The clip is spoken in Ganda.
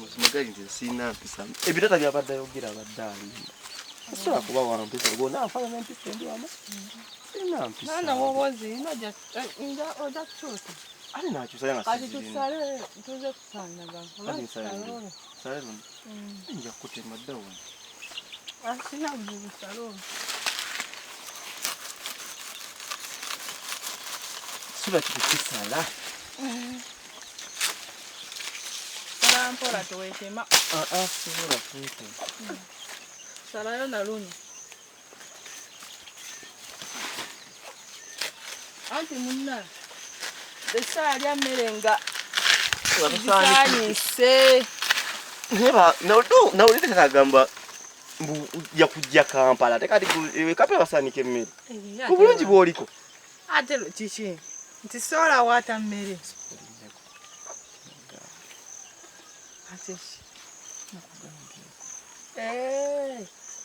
Musimagari nti sina mpisa. Ebitata byabadde yogira baddaali. Sasa kuba wa mpisa go na afanya na mpisa ndio ama. Sina mpisa. Nana wowozi inoja oja chuta. Ali na chusa yana Kati tusale tuze kusanyaga. Ali sale. Sale. Nja kutema dawa. Asina buzibu salo. Sura tukisala. Sala mpola tuwetema. Sura fuite. Sala yo na luni. Anti munna. Desa alya merenga. Wabisanyise. Neba na ulite kagamba mbu ya kujja Kampala tekati kape basanike mmere. Kubulungi bwoliko. Ate chichi. Nti sola wata mmere.